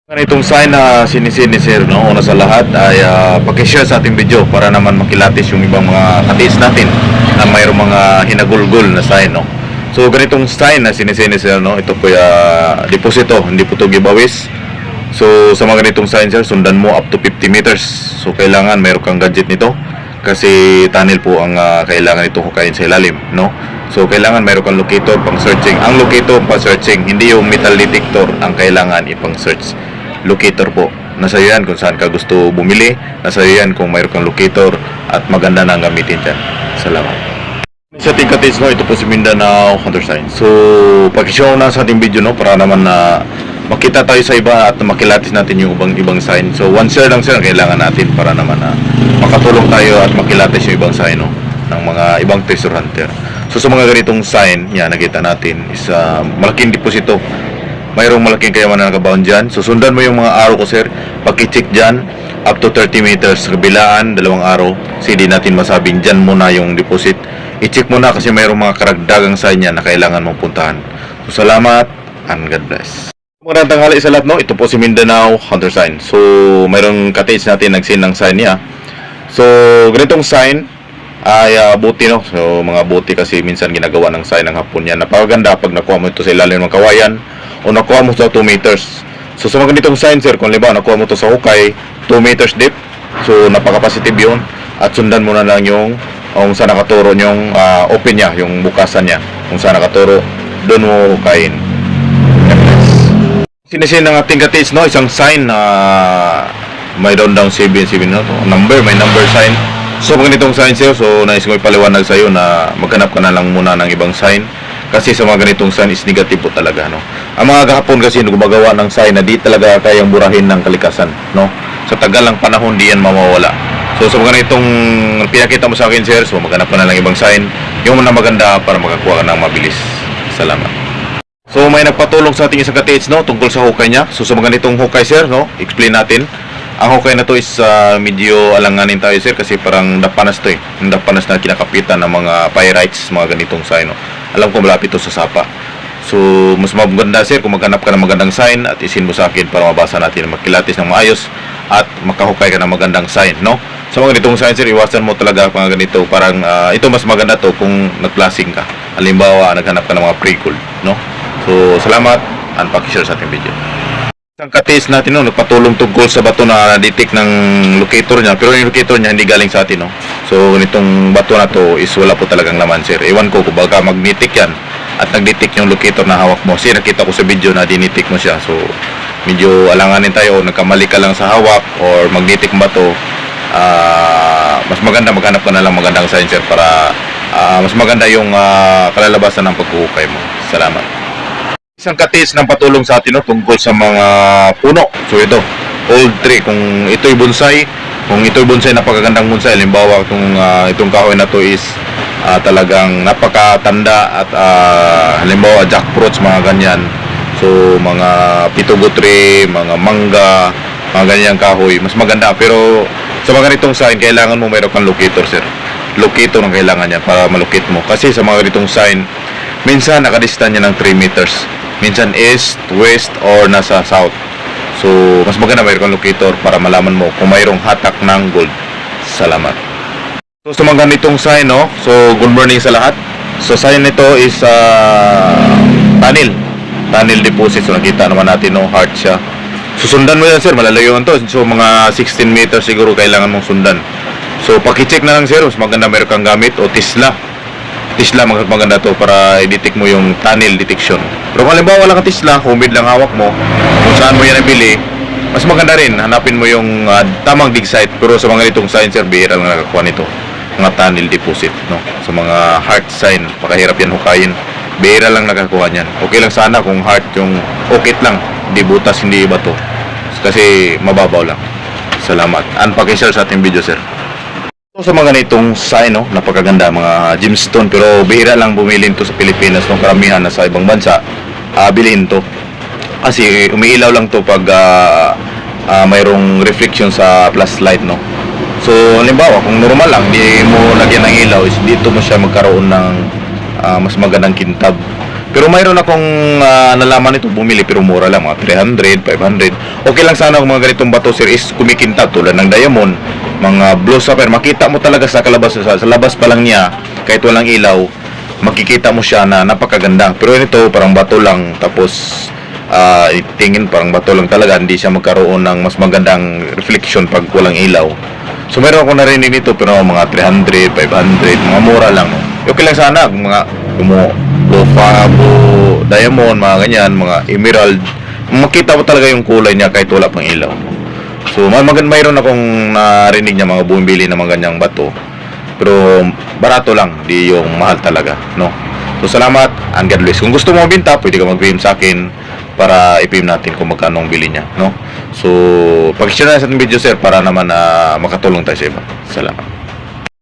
Itong sign na sinisini sir, no, una sa lahat ay pakishare sa ating video para naman makilatis yung ibang mga katiis natin na mayroong mga hinagulgul na sign, no. So ganitong sign na sinisini sir, no, ito po deposito, hindi po ito giveaways. So sa mga ganitong sign sir, sundan mo up to 50 meters. So kailangan mayroon kang gadget nito kasi tunnel po ang kailangan ito hukayin sa ilalim, no. So kailangan mayroon kang locator pang searching. Ang locator pang searching, hindi yung metal detector ang kailangan ipang search. Locator po. Nasa iyo yan kung saan ka gusto bumili. Nasa iyo yan kung mayroon kang locator at maganda na ang gamitin dyan. Salamat. Sa ating katiis, no, ito po si Mindanao Hunter Sign. So pakishow na sa ating video, no, para naman na makita tayo sa iba at makilatis natin yung ibang sign. So one share lang sir ang kailangan natin para naman na makatulong tayo at makilatis yung ibang sign, no, ng mga ibang treasure hunter. So sa mga ganitong sign, yan nakita natin is malaking deposito. Mayroong malaking kayaman na nakabound dyan. So sundan mo yung mga araw ko sir. Paki-check dyan up to 30 meters kabilaan, 2 araw. Kasi di natin masabing dyan muna yung deposit. I-check mo na kasi mayroong mga karagdagang sign yan na kailangan mong puntahan. So salamat and God bless. Magandang tanghali sa lahat, no. Ito po si Mindanao Hunter Sign. So mayroong katiis natin nag-send ng sign niya. So ganitong sign ay buti, no. So mga buti kasi minsan ginagawa ng sign ng hapon yan. Napakaganda pag nakuha mo ito sa ilalim ng kawayan o nakuha mo sa 2 meters. So sa mga ganitong sign sir, kung liba nakuha mo ito sa hukay 2 meters deep, so napaka-positive yun. At sundan mo na lang yung kung saan nakaturo yung open niya, yung bukasan niya, kung saan nakaturo, doon mo hukayin. Sinisin ng ating katiis, no, isang sign na may down 7 no, number, may number sign. So pag ganitong sign sir, so nais ko ipaliwanag sa iyo na maghanap ka na lang muna ng ibang sign. Kasi sa mga ganitong sign is negative po talaga, no. Ang mga gahapon kasi gumagawa ng sign na di talaga kayang burahin ng kalikasan, no. Sa tagal ng panahon di yan mawawala. So sa mga ganitong pinakita mo sa akin sir, so maghanap ka na lang ibang sign, yung na maganda para makakuha ka ng mabilis. Salamat. So may nagpatulong sa ating isang katiis, no, tungkol sa hukay niya. So sa mga ganitong hukay sir, no, explain natin. Ang hukay na to is medyo alanganin tayo sir kasi parang dapanas to eh. Yung dapanas na kinakapitan ng mga pyrites, mga ganitong sign, no. Alam ko malapit to sa sapa. So mas maganda sir kung maghanap ka ng magandang sign at isin mo sa akin para mabasa natin, makilatis ng maayos at makahukay ka ng magandang sign, no. Sa mga ganitong sign sir, iwasan mo talaga mga ganito. Parang ito mas maganda to kung nag-flashing ka. Halimbawa, naghanap ka ng mga pre-gold, no. So salamat and pakishare sa ating video. Isang katiis natin, no, nagpatulong tungkol sa bato na detect ng locator niya, pero yung locator niya hindi galing sa atin, no. So ganitong bato na to is wala po talagang laman sir. Ewan ko kung baka magnetic yan at nag-detect yung locator na hawak mo. Kasi nakita ko sa video na dinitik mo siya. So medyo alanganin tayo, nagkamali ka lang sa hawak or magnetic bato. Mas maganda maghanap ka na lang magandang sign sir para mas maganda yung kalalabasan ng paghuhukay mo. Salamat. Isang katiis ng patulong sa atin, no, tungkol sa mga puno. So ito, old tree. Kung ito'y bonsai, napakagandang bonsai. Halimbawa, itong kahoy na to is talagang napakatanda at halimbawa jackfruits, mga ganyan. So mga pitugo tree, mga mangga, mga ganyang kahoy, mas maganda. Pero sa mga ganitong sign, kailangan mo mayroon kang locator sir. Locator ang kailangan niya para malocate mo. Kasi sa mga ganitong sign, minsan nakadistan niya ng 3 meters. Minsan east, west, or nasa south. So mas maganda mayroon kang locator para malaman mo kung mayroong hatak ng gold. Salamat. So sa mga ganitong sign, no, so good morning sa lahat. So sign nito is tunnel deposit. So nakita naman natin, no, heart siya. Susundan mo yan sir, malalayo to. So mga 16 meters siguro kailangan mong sundan. So paki-check na lang sir, mas maganda mayroon kang gamit o Tesla maganda to para i-detect mo yung tunnel detection. Pero kung halimbawa wala ka Tesla, homemade lang hawak mo, kung saan mo yan nabili, mas maganda rin hanapin mo yung tamang dig site. Pero sa mga nitong sign sir, bihira lang nakakuha nito, mga tunnel deposit, no. Sa mga heart sign, pakahirap yan hukayin, bihira lang nakakuha yan. Okay lang sana kung heart yung okit lang, hindi butas, hindi bato, kasi mababaw lang. Salamat and pakishare sa ating video sir. So, sa mga ganitong sign, no, napakaganda, mga gemstone, pero bihira lang bumili ito sa Pilipinas, no. Karamihan na sa ibang bansa bilhin to kasi umiilaw lang to pag mayroong reflection sa flashlight, no. So halimbawa kung normal lang, di mo lagyan ng ilaw, is dito mo siya magkaroon ng mas magandang kintab. Pero mayroon akong nalaman ito, bumili pero mura lang, mga 300, 500. Okay lang sana kung mga ganitong bato sir is kumikinta tulad ng diamond, mga blue sapphire. Makita mo talaga sa kalabas, sa labas pa lang niya, kahit walang ilaw, makikita mo siya na napakaganda. Pero ito parang bato lang, tapos tingin parang bato lang talaga, hindi siya magkaroon ng mas magandang reflection pag walang ilaw. So meron ako narinig nito pero mga 300, 500, mga mura lang. Okay lang sana kung mga diamond, mga ganyan, mga emerald, makita mo talaga yung kulay niya kahit wala pang ilaw. So mayroon akong narinig niya mga bumibili ng mga ganyang bato. Pero barato lang, di yung mahal talaga, no? So salamat, and God bless. Kung gusto mo mabinta, pwede ka mag-PM sa akin para i-PM natin kung magkano ang bili niya, no? So pag-share na sa ating video sir para naman makatulong tayo sa iba. Salamat.